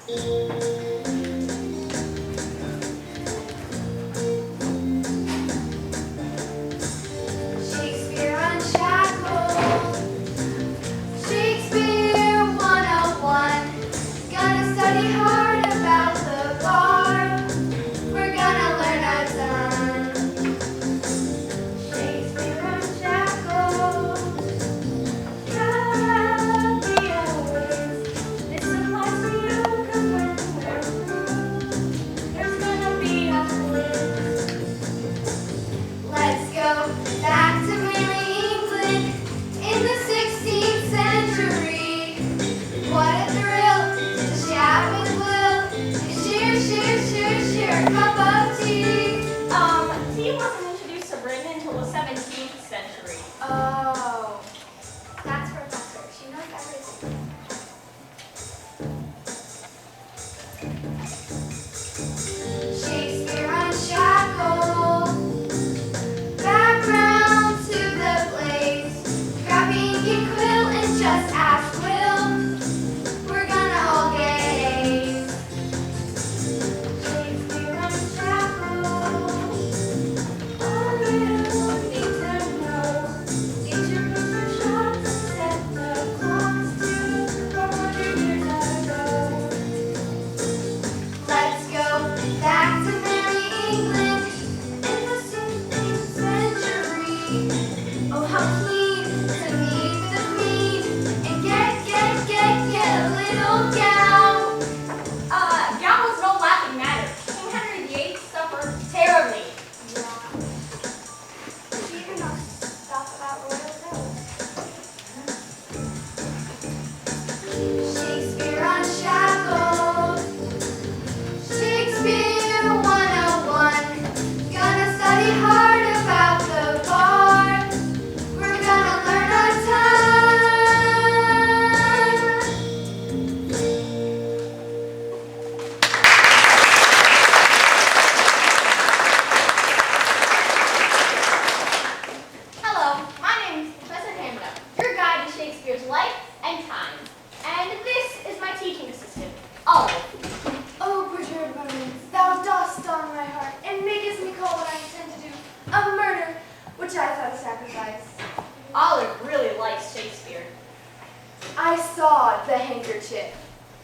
Shakespeare Unshackled. Shakespeare 101. Gonna study hard about the bar. We're gonna learn a ton. Shakespeare Unshackled. Happy hours. This applies to you 'cause when we're through, there's gonna be a quiz. Let's go back to Merry England in the 16th century. What a thrill to chat with Will. Share a cup of tea. Tea wasn't introduced to Britain until the 17th century. Oh, that's Professor. She knows everything. Shakespeare Unshackled. Background to the place. Grab ink and quill and just ask Will. We're gonna all get A's. Shakespeare Unshackled. All you need to know. Get your paper shots and set the clocks to 400 years ago. Let's go back to Merry England in the 16th century. Oh, how clean to meet the Queen and get a little gown. Gown was no laughing matter. King Henry VIII suffered terribly. Yeah. She even knows stuff about royal cells. Shakespeare Unshackled. Shakespeare 101. Gonna study hard about the bar. We're gonna learn a ton. Hello, my name is Professor Hamda, your guide to Shakespeare's life and times. And this is my teaching assistant, Olive. Oh, perturbed moments, thou dost stung my heart, and makest me call what I intend to do a murder, which I thought a sacrifice. Olive really likes Shakespeare. I saw the handkerchief.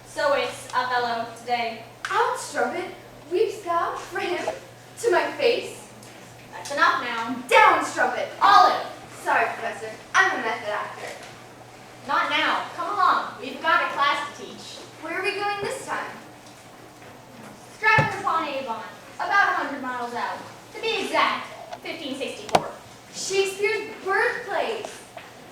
So it's Othello today. Out, strumpet, weepst thou for him to my face? That's enough now. Down, strumpet! Olive, Sorry, Professor, I'm a method actor. not now. Come along. We've got a class to teach. Where are we going this time? Stratford-upon-Avon, about 100 miles out. To be exact, 1564. Shakespeare's birthplace.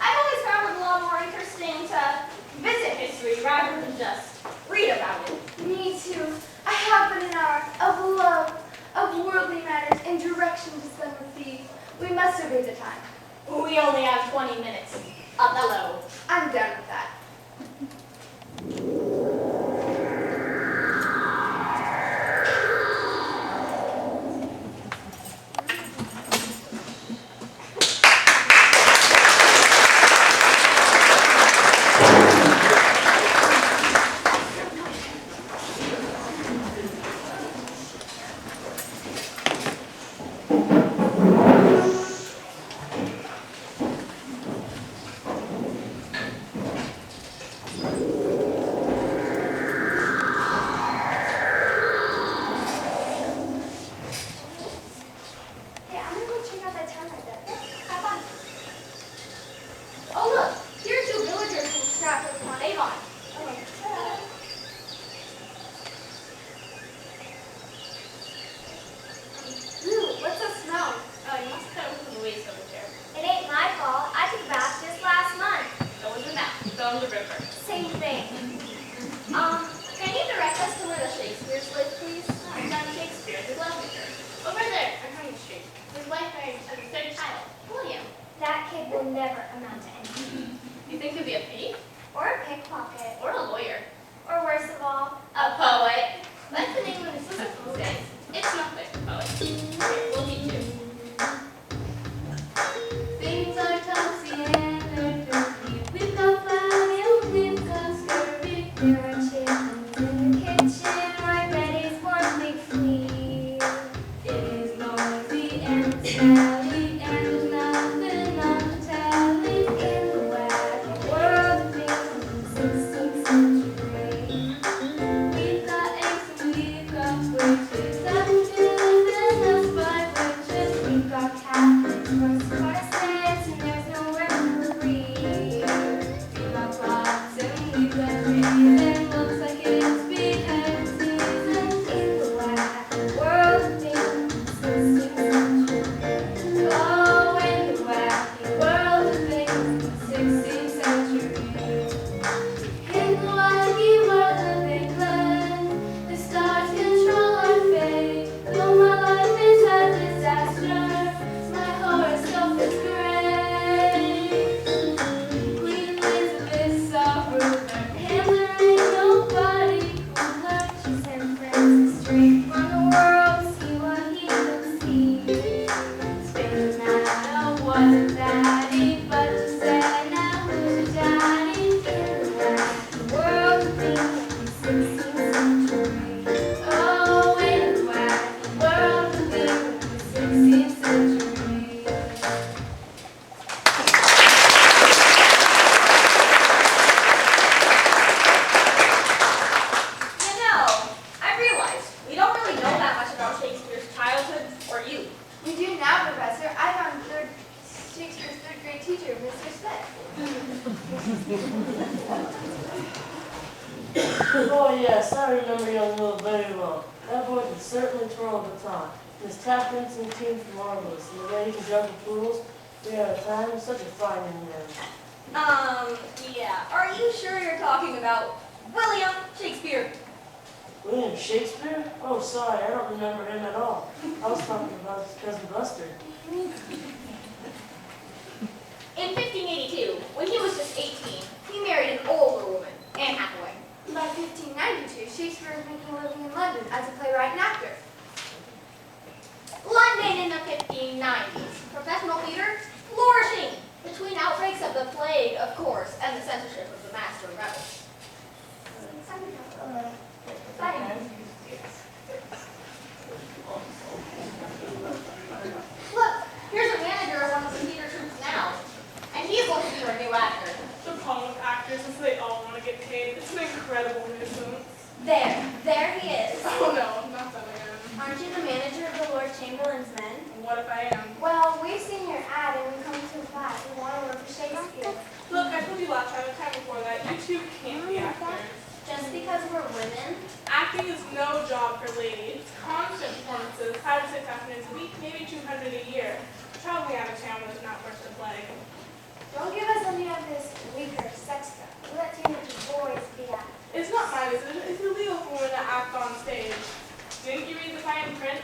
I've always found it a lot more interesting to visit history rather than just read about it. Me too. I have but an hour of love, of worldly matters, and direction to spend with thee. We must obey the time. We only have 20 minutes. Othello. I'm done with that. There are chickens in the kitchen. Oh yes, I remember young Will very well. That boy can certainly twirl the baton. His tap dancing team's marvelous, and the way he can juggle fools, we had a time, such a fine young man. Yeah. Are you sure you're talking about William Shakespeare? William Shakespeare? Oh, sorry, I don't remember him at all. I was talking about his cousin Buster. In 1582, when he was just 18, he married an older woman, Anne Hathaway. By 1592, Shakespeare was making a living in London as a playwright and actor. London in the 1590s, professional theater flourishing between outbreaks of the plague, of course, and the censorship of the master rebels. Look, here's a manager of one of the theater troupes now, and he's looking for a new actor. The problem with actors is they all want to get paid. It's an incredible nuisance. There he is. Oh no, not that again. Aren't you the manager of the Lord Chamberlain's men? What if I am? Well, we've seen your ad and we come to class. We want to work for Shakespeare. Look, I told you last time and time before that you two can't be actors. Just because we're women? Acting is no job for ladies. Constant performances, 5 to 6 afternoons a week, maybe 200 a year. Traveling out of town with an outburst of plague. Don't give us any of this weaker sex stuff. We let teenage boys be actors. It's not my decision. It's illegal for women to act on stage. Didn't you read the fine print?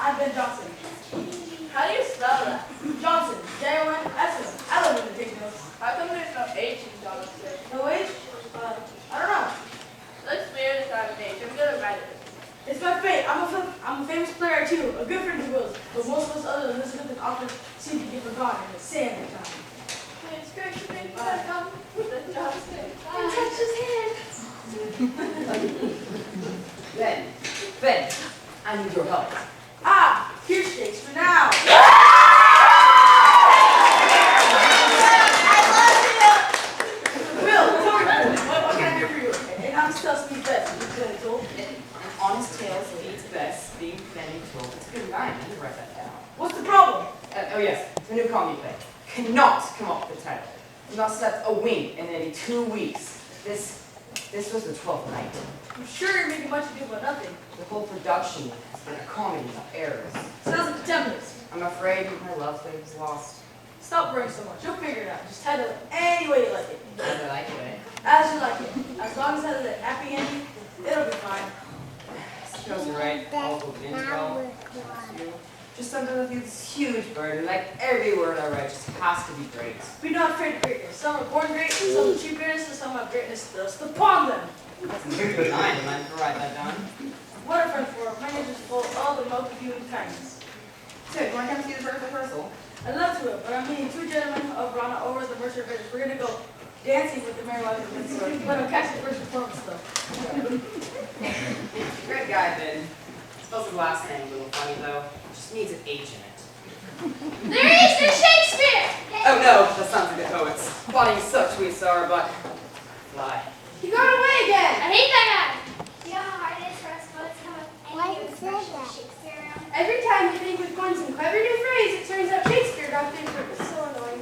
I'm Ben Jonson. How do you spell that? Johnson. J-O-N-S-O-N. I love when they take notes. How come there's no H in Jonson? No H? I don't know. Shakespeare is not an H. I'm gonna write it. It's my fate. I'm a famous playwright too, a good friend of Will's. But most of us other Elizabeth and authors seem to get forgotten in the sand at times. It's great to meet you. Come with Jonson. And touch his hand. Ben, I need your help. Ah, here's Shakespeare now. yes, the new comedy play cannot come up with the title. I've not slept a wink in nearly 2 weeks. This was the 12th night. I'm sure you're making much ado about nothing. The whole production has been a comedy of errors. Sounds like a tempest. I'm afraid my love slave is lost. Stop worrying so much. You'll figure it out. Just title it any way you like it. As I like it, eh? As you like it. As long as it has a happy ending, it'll be fine. I suppose you're right. All will begin well. Just sometimes I feel this huge burden, like every word I write just has to be great. Be not afraid of greatness. Some are born great, some achieve greatness, and some have greatness thrust upon them. That's a very good line. Am I to write that down? What a friend for my name is full of all the milk of human kindness. So, do you want to come see the first rehearsal? I'd love to, but I'm meeting 2 gentlemen of Rana over at the Mercer Village. We're gonna go dancing with the Merry Wives of Windsor. But I'll catch the first performance though. Great guy, Ben. I suppose his last name a little funny, though. It just needs an H in it. There he is, there's Shakespeare! Oh no, the sons of the poets. Plotting such we saw, but fly. He got away again! I hate that guy! You know how hard it is for us poets to come up with any new expression of Shakespeare around? Every time you think we've coined some clever new phrase, it turns out Shakespeare dropped in for it. It's so annoying.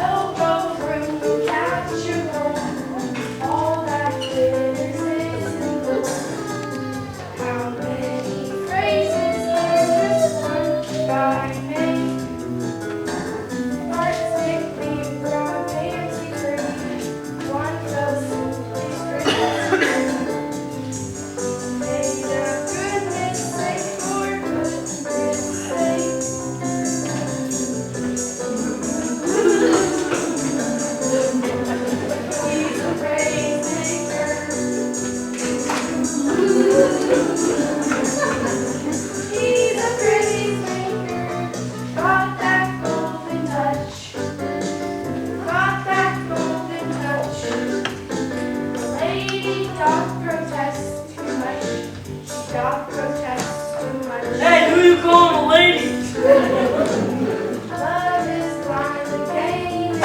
Elbow room, catch your roll. All that glitters isn't gold. How many phrases in this one guy made? Artistic, we brought fancy free. One fell simply straight as made of goodness sake for goodness sake. He's a praise maker. He's a praise maker. Got that golden touch. Got that golden touch. The lady doth protest too much. She doth protest too much. Hey, who you calling a lady? Love is blind, the game is a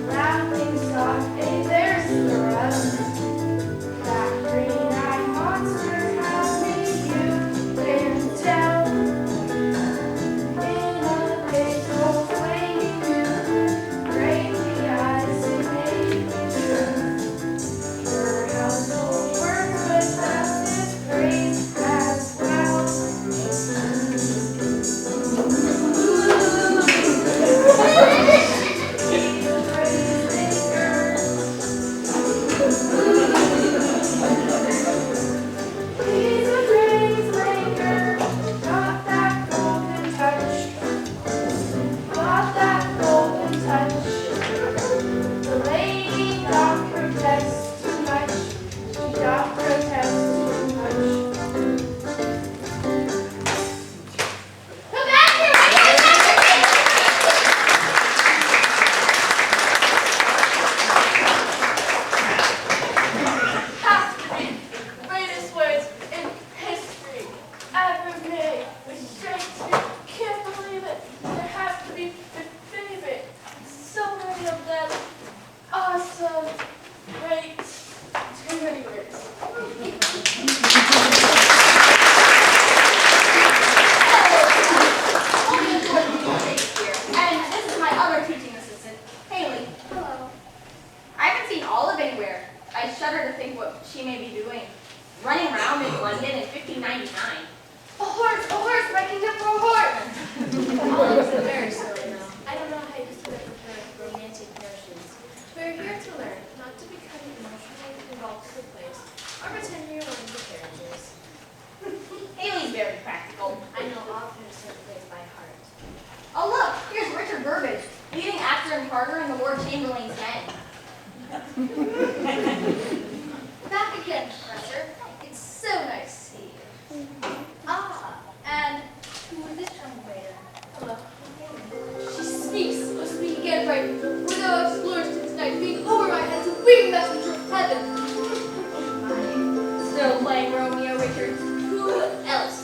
laughing stock, a thirst for us. That green-eyed monster, how did you dare to tell? In a big old way you do, greatly eyes it made me true. Your household work without this phrase as well. He's a praise maker. He's a praise maker. Got that golden touch. Got that golden touch. The lady doth protest too much. She doth protest too much. Come back here! Has to be the greatest words in history ever made. With Shakespeare, can't believe it. There has to be my favorite. So many of them. Awesome. Great. Too many words. Only according to Shakespeare. And this is my other teaching assistant, Haley. Hello. I haven't seen Olive anywhere. I shudder to think what she may be doing. Running around in London in 1599. A horse, my kingdom for a horse. Olive's very silly now. I don't know how you put up with her romantic notions. We're here to learn not to become emotionally involved with the plays or pretend you're learning the carriages. Haley's very practical. I know all of her certain plays by heart. Oh look, here's Richard Burbage, leading actor and partner in the Lord Chamberlain's Den. Back again, Professor. It's so nice to see you. Ah, and who is this young lady? Hello. She speaks. Must speak again, right? We're now explorers to tonight, being over my head, a winged messenger of heaven. Still playing Romeo, Richard. Who else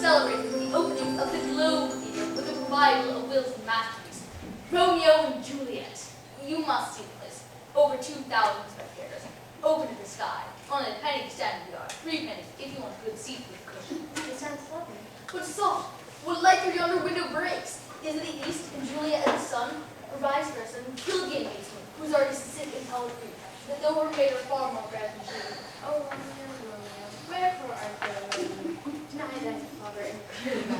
celebrated the opening of the Globe Theatre with a revival of Wilson's masterpiece, Romeo and Juliet? You must What's soft? What light through yonder window breaks? Is it the east and Juliet and the sun? Or vice versa, and Gilligan makes me, who's already sick and hungry, that though her made her far more glad than she. Oh, Romeo, Romeo, wherefore art thou lonely? Deny thy father and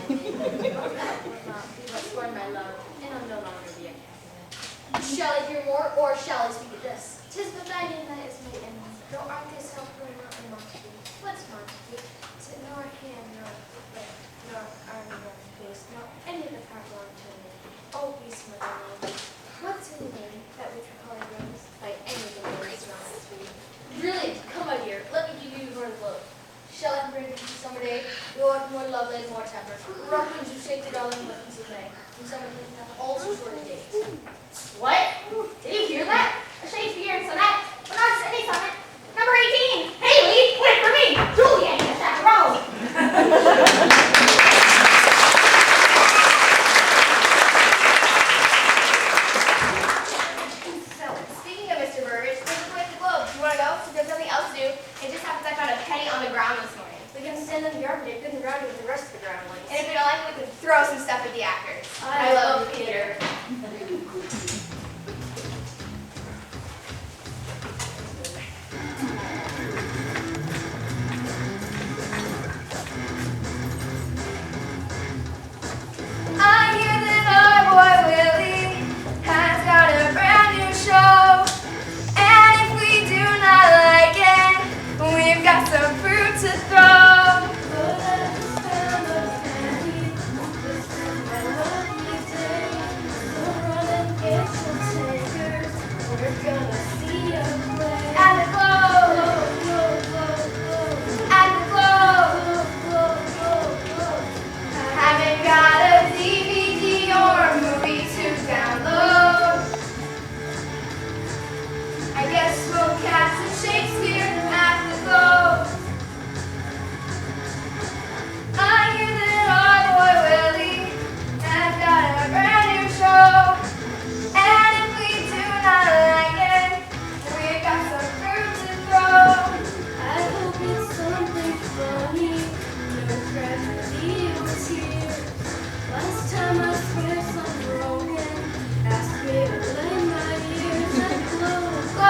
pity thy name. Oh, thou wilt not, thee but scorn my love, and I'll no longer be a captive. Shall I hear more, or shall I speak of this? 'Tis but thy name that is my enemy. Thou art this helper, not a monster. What's monster? Nor hand, nor foot, nor arm, nor face, nor any of the part belong to me. Oh, be smart name. What's in the name that which we call a rose? By any of the words not sweet. Brilliant! Come, my dear, let me give you the globe. Shall I bring you summer day? Thou art more lovely and more tempered. Rock winds who shake the darling buttons of May. And summer days have all too short a date. What? Did you hear that? A Shakespeare sonnet? But not any sonnet. Number 18! Haley, wait for me! Juliet in the chaperone! So, speaking of Mr. Burbage, there's a play at the Globe. Do you want to go? Because there's nothing else to do. It just happens I found a penny on the ground this morning. We can stand in the yard, but it couldn't ground with the rest of the groundlings. And if we don't like it, we can throw some stuff at the actors. I love theater. I hear that our boy Willie has got a brand new show. And if we do not like it, we've got some fruit to throw. But at the sound of candy, this is my lucky day. So run and get some takers. We're gonna see a play. At the Globe, at the Globe, haven't got a DVD or a movie to download. I guess we'll catch some Shakespeare at the Globe. I hear that our boy Willie has got a brand new show. And if we do not like it, we've got some fruit to throw. I hope it's something funny, no tragedy or tears. Last time I swear some broken, asked me to lend my ears. At the Globe,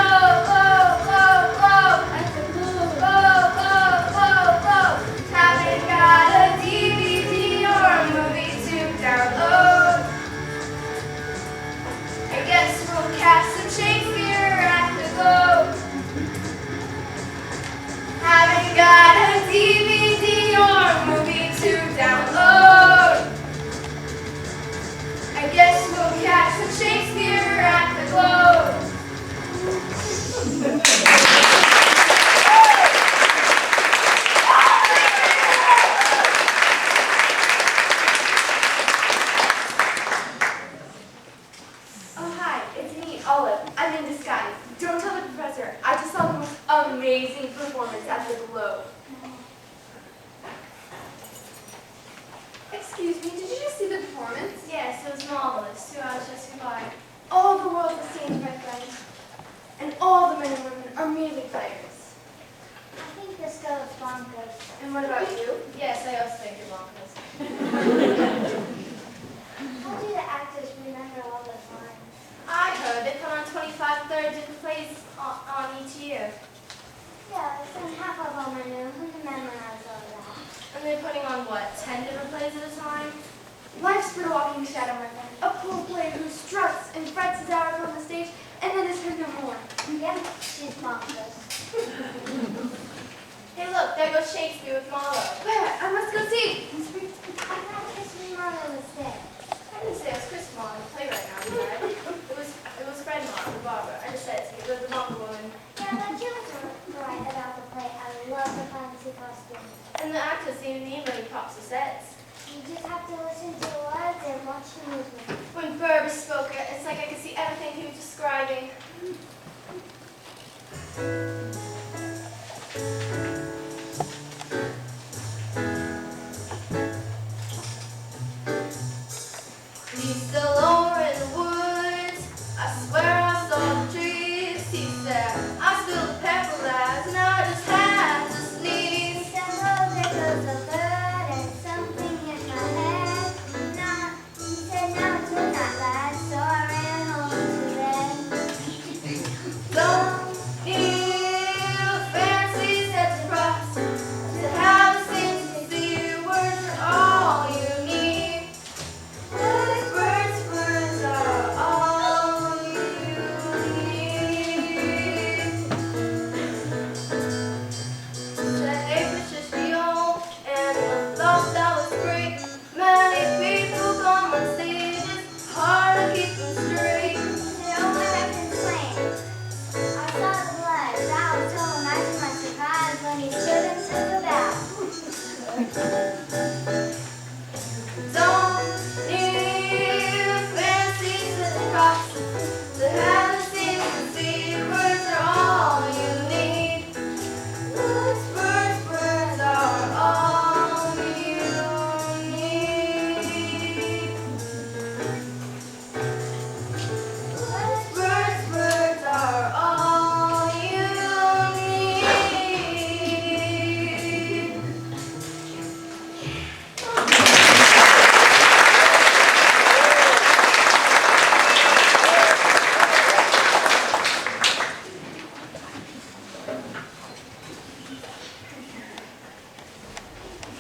at the Globe, haven't got a DVD or a movie to download. I guess we'll catch some Shakespeare at the Globe. Haven't got a DVD or a movie to download. I guess we'll catch some Shakespeare at the Globe. Oh, hi, it's me, Olive. I'm in disguise. Don't tell the professor. I just saw the most amazing performance at the Globe. Excuse me, did you just see the performance? Yes, it was marvelous. 2 hours just goodbye. All the world is stage, my friend. And all the men and women are merely players. I think this goes bonkers. And what about you? Yes, I also think you're bonkers. How do the actors remember all the lines? I heard they put on 25, 30 different plays on each year. Yeah, and half of them I knew. Who can memorize all that? And they're putting on, what, 10 different plays at a time? Life's but a walking shadow, my friend. A poor player who struts and frets his hours on the stage and then is heard no more. Yep, she's bonkers. Hey, look, there goes Shakespeare with Marlowe. Where? I must go see. I thought Miss Marlowe was dead. I didn't say it was Chris Marlowe, the playwright now, right? It was Fred Marlowe, the barber. I just said it was the barber woman. Yeah, but you were right about the play. I love the fancy costumes. And the actors seem to need many props or sets. You just have to listen to the words and watch the movement. When Burbage spoke it, it's like I could see everything he was describing. He's still over in the woods. I swear I saw the trees. He said, I spilled the pepper last and I just had to sneeze. He said, oh, there goes a bird and something in Don't need fancy syntax to have a secret. Words are all you need. Words are all you need. Words are all you need.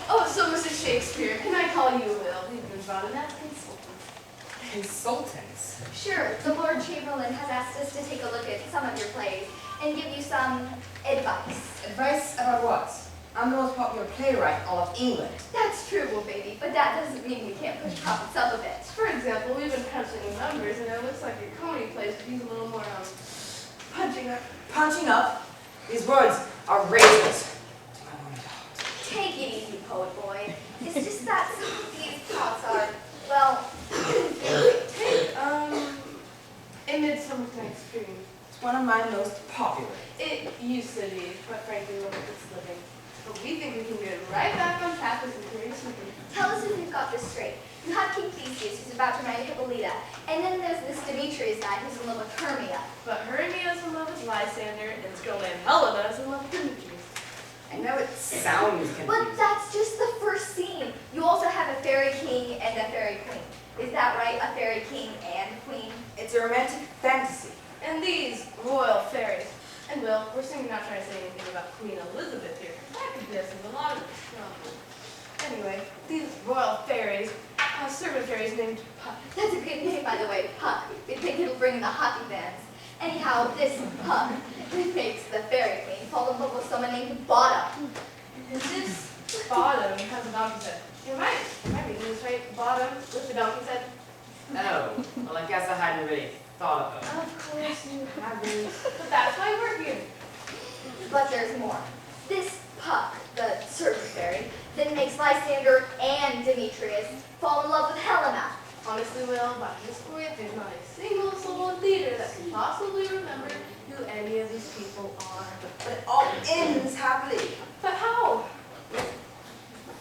Oh, so Mrs. Shakespeare, can I call you Will? We've been brought in as consultants. Consultants? Sure, the Lord Chamberlain has asked us to take a look at some of your plays and give you some advice. Advice about what? I'm the most popular playwright in all of England. That's true, well, baby, but that doesn't mean we can't push profits up a bit. For example, we've been punching the numbers, and it looks like your comedy plays could use a little more punching up. Punching up? These words are razors. Take it easy, poet boy. It's just that some of these plots are, well, Take, A Midsummer Night's Dream. It's one of my most popular. It used to be, but frankly, we're just living. But we think we can get right back on track with some curious thinking. tell us if we've got this straight. You have King Theseus who's about to marry Hippolyta, and then there's this Demetrius guy who's in love with Hermia. But Hermia's in love with Lysander, and his girl named Helena's in love with Demetrius. I know it sounds But confusing. that's just the first scene. You also have a fairy king and a fairy queen. Is that right? A fairy king and queen? It's a romantic fantasy. And these royal fairies. And Will, we're certainly not trying to say anything about Queen Elizabeth here. That could be a lot of Anyway, these royal fairies have servant fairies named Puck. That's a good name, by the way, Puck. We think it'll bring in the hockey fans. Anyhow, this Puck makes the fairy queen fall in love with someone named Bottom. And this bottom has a donkey's head. Am I reading this right? Bottom with the donkey's head? Oh, well, I guess I hadn't really thought of it. Of course you haven't. But that's why we're here. But there's more. This Puck, the servant fairy, then makes Lysander and Demetrius fall in love with Helena. Honestly, Will, by this point, there's not a single soul in theater that can possibly remember who any of these people are. But it all ends happily. But how?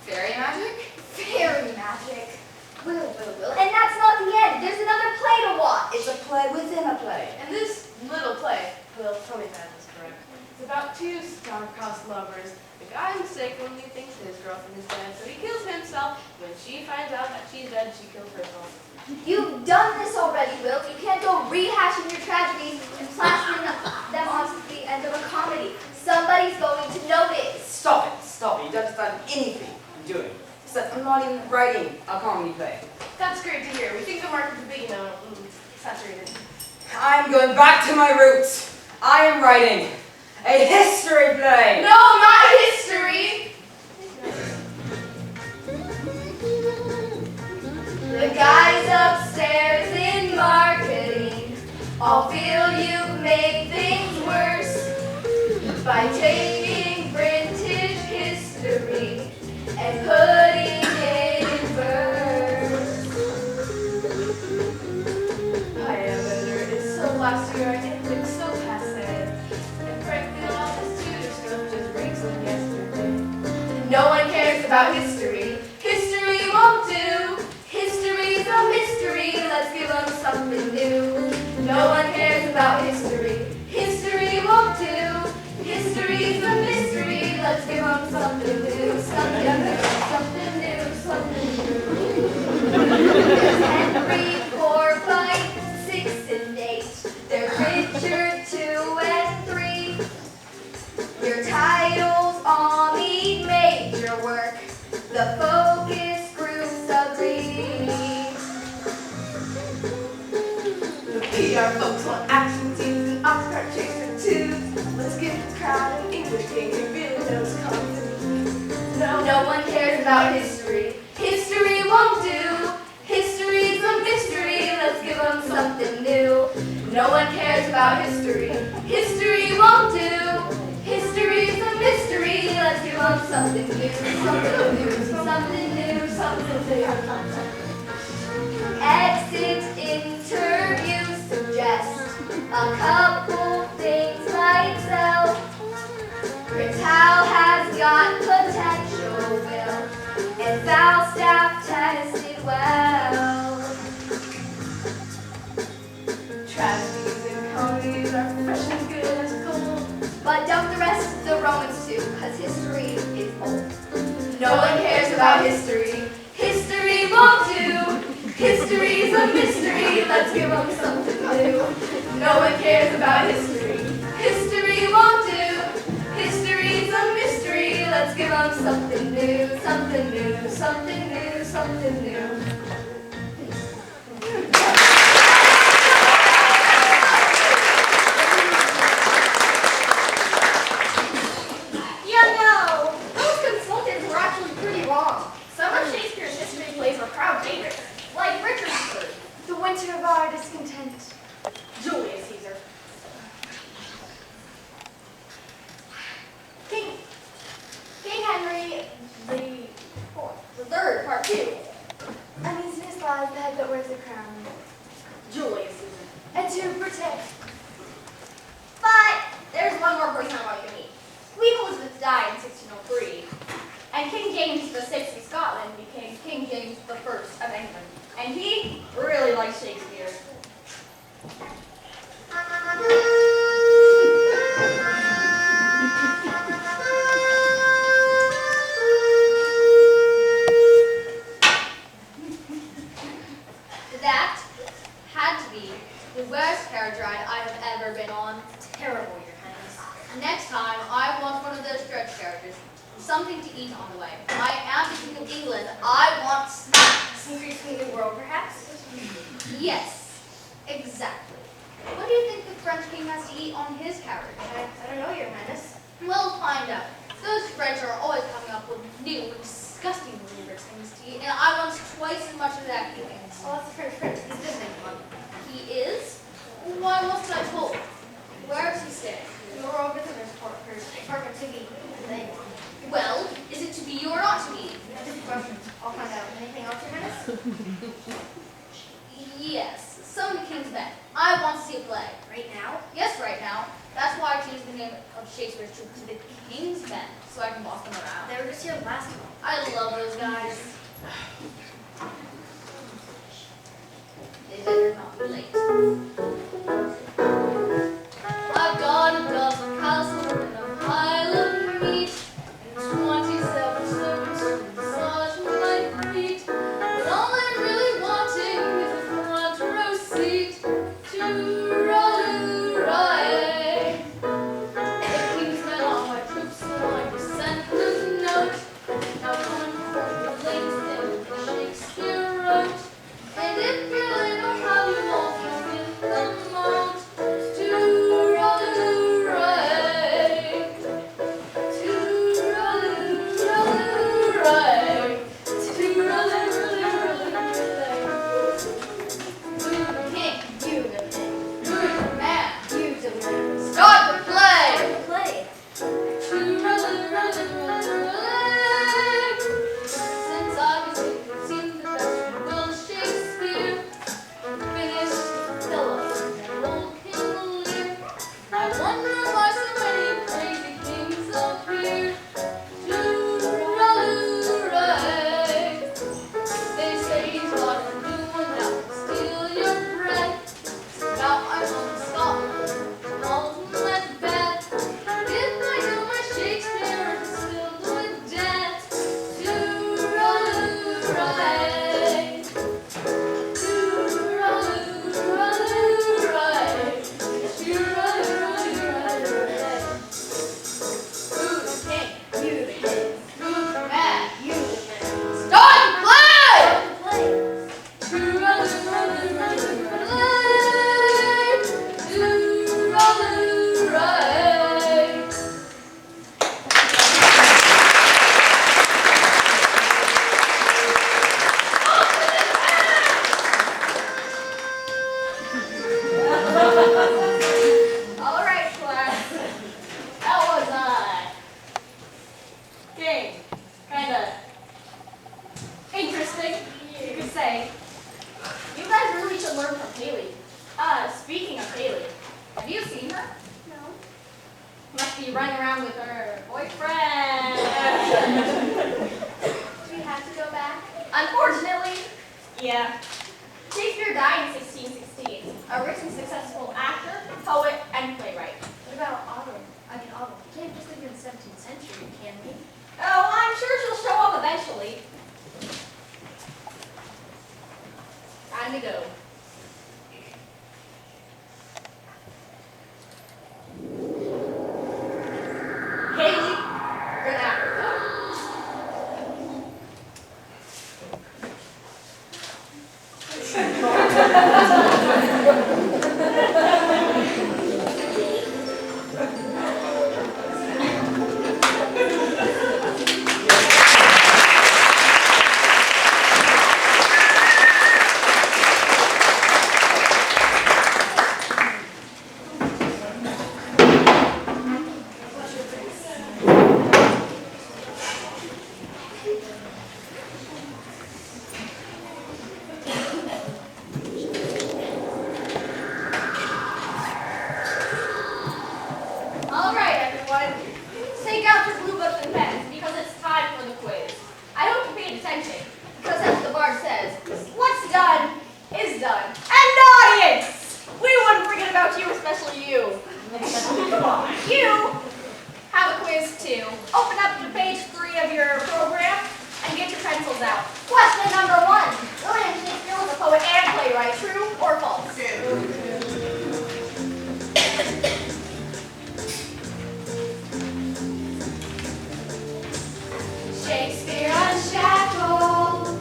Fairy magic? Fairy magic. Will. And that's not the end. There's another play to watch. It's a play within a play. And this little play, Will, tell me if I have this correct. It's about two star-crossed lovers. The guy mistakenly thinks his girlfriend is dead, so he kills himself. When she finds out that she's dead, she kills herself. You've done this already, Will. You can't go rehashing your tragedies and plastering them onto the end of a comedy. Somebody's going to notice. Stop it. You don't understand anything I'm doing. Except I'm not even writing a comedy play. That's great to hear. We think the market will be, saturated. I'm going back to my roots. I am writing a history play. No, not history! The guys upstairs in marketing all feel you make things worse by taking vintage history and putting it in verse. I am better. It's so last year I didn't look so passe. And frankly, all this tutor stuff just reeks of yesterday. No one cares about history. History won't do. History's a mystery. Let's give them something new. No one cares about history. History won't do. History's a mystery. Let's give them something new. Something new. Something new. Something new. There's Henry 4, 5, 6, and 8. There's Richard 2 and 3. Your titles all need major work. The focus groups agree. The PR folks want action scenes and Oscar chaser too. Let's give the crowd an English king who really knows comedy. No one cares about history. History won't do. History's a mystery. Let's give them something new. No one cares about history. History won't do. History's a mystery. Let's give them something new. Something new. Something something new. Exit interview suggests a couple things like so. Your towel has got potential will, and Falstaff tested well. Tragedies and comedies are fresh and good as gold. But dump the rest of the Romans too, cause history is old. No one cares about history. History won't do. History's a mystery. Let's give them something new. No one cares about history. History won't do. History's a mystery. Let's give them something new. Something new. Something new. Something new. Those consultants were actually pretty wrong. Some of Shakespeare's history plays were crowd favorites, like Richard's. The winter of our discontent. Julius Caesar. King Henry the third, part 2. Uneasiness lies the head that wears the crown. Julius Caesar. And to protect. But there's one more person I want you to meet. Queen Elizabeth died in 1603, and King James VI of Scotland became King James I of England, and he really liked Shakespeare. That had to be the worst carriage ride I have ever been on. Terrible, Your Highness. Next time, I want one of those stretch carriages. Something to eat on the way. I am the King of England. I want snacks. Secrets from the world, perhaps? Yes, exactly. What do you think the French king has to eat on his carriage? I don't know, Your Highness. We'll find out. Those French are always coming up with new, disgusting weird things to eat, and I want twice as much of that he thinks. Oh, that's the French prince. He's visiting one. He is? Why wasn't I told? Where is he staying? The royal visitors apartment to be. Well, is it to be or not to be? That's a question. I'll find out. Anything else, Your Highness? Yes, some of the King's Men. I want to see a play. Right now? Yes, right now. That's why I changed the name of Shakespeare's troupe to the King's Men, so I can boss them around. They were just here last month. I love those guys. They better not be late. I've got a dozen castles and a pile of meat, and 27 servants to massage my feet. But all I'm really wanting is a front row seat to Raleigh. The King's Men are my troops, so I just sent them a note. Now come and report your late say, you guys really should learn from Haley. Speaking of Haley, have you seen her? No. Must be running around with her boyfriend. Do we have to go back? Unfortunately, yeah. Shakespeare died in 1616, a rich and successful actor, poet, and playwright. What about Autumn? Autumn. We can't just live in the 17th century, can we? Oh, I'm sure she'll show up eventually. Time to go. Haley, you're an afterthought. All right, everyone. Take out your blue books and pens because it's time for the quiz. I hope you paid attention because as the bard says, what's done is done. And audience! We wouldn't forget about you, especially you. You have a quiz too. Open up to page 3 of your program and get your pencils out. Question number 1. William Shakespeare was a poet and playwright. True or false? Shakespeare Unshackled.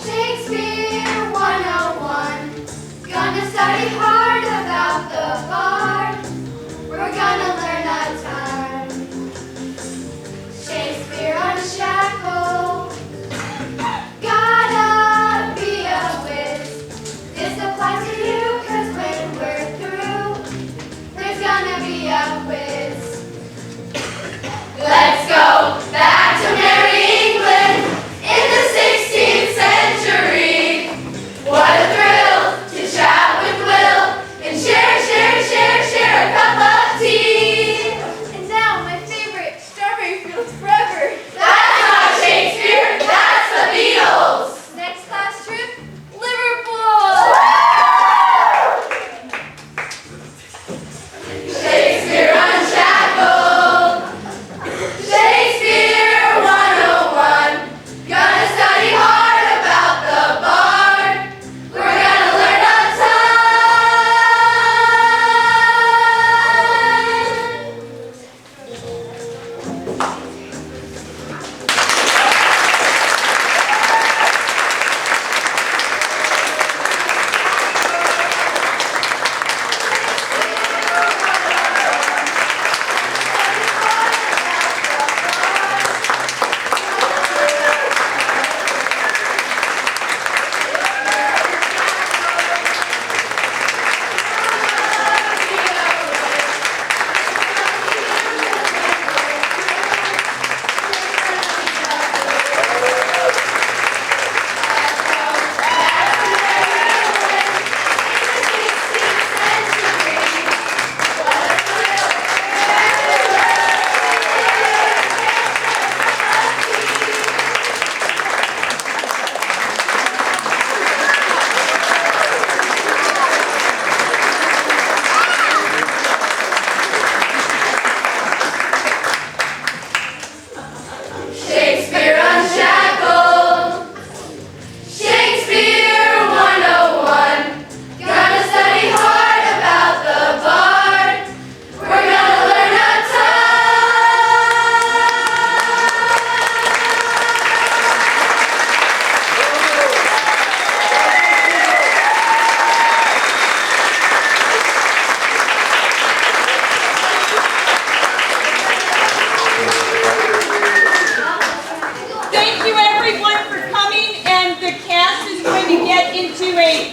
Shakespeare 101. Gonna study hard about the bard. We're gonna learn a ton. Shakespeare Unshackled. Gotta be a whiz. This applies to you 'cause when we're through, there's gonna be a quiz. Let's go back to Merry England in the 16th century. What a thrill to chat with Will and share a cup of tea. And now, my favorite, Strawberry Fields Forever. That's not Shakespeare, that's the Beatles. Next class trip, Liverpool. Shakespeare Unshackled. Shakespeare 101. Gonna study hard about the bard. We're gonna learn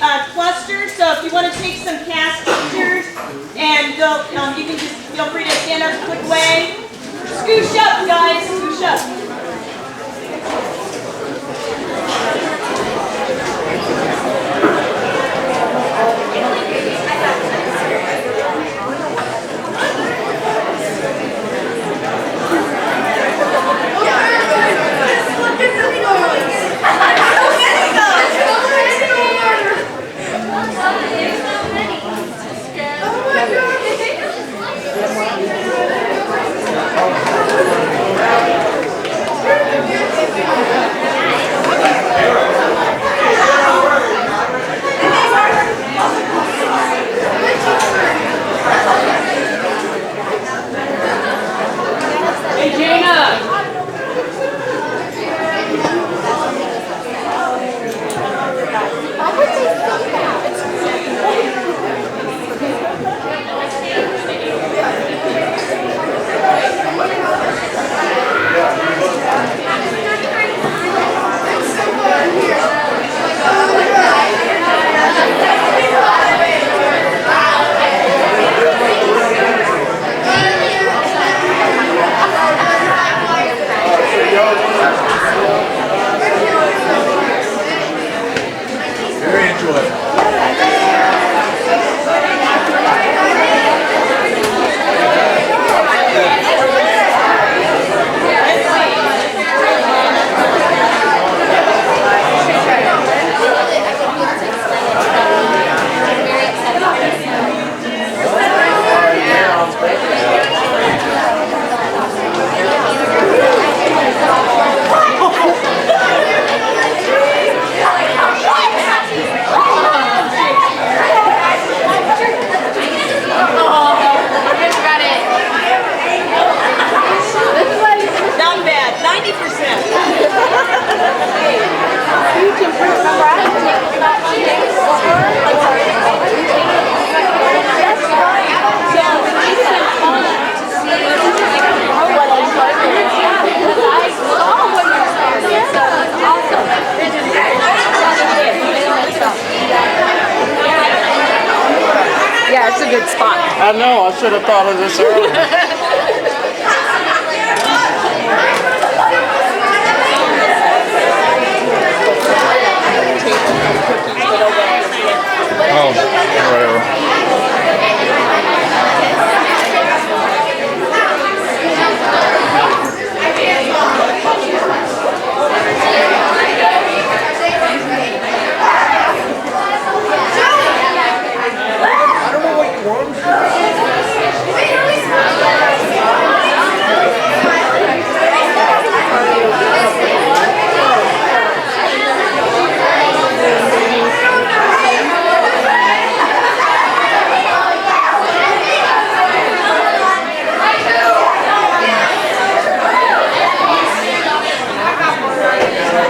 a cluster, so if you want to take some cast pictures, and you can just feel free to stand up and click away. Scoosh up, guys, scoosh up. I know, I should have thought of this earlier.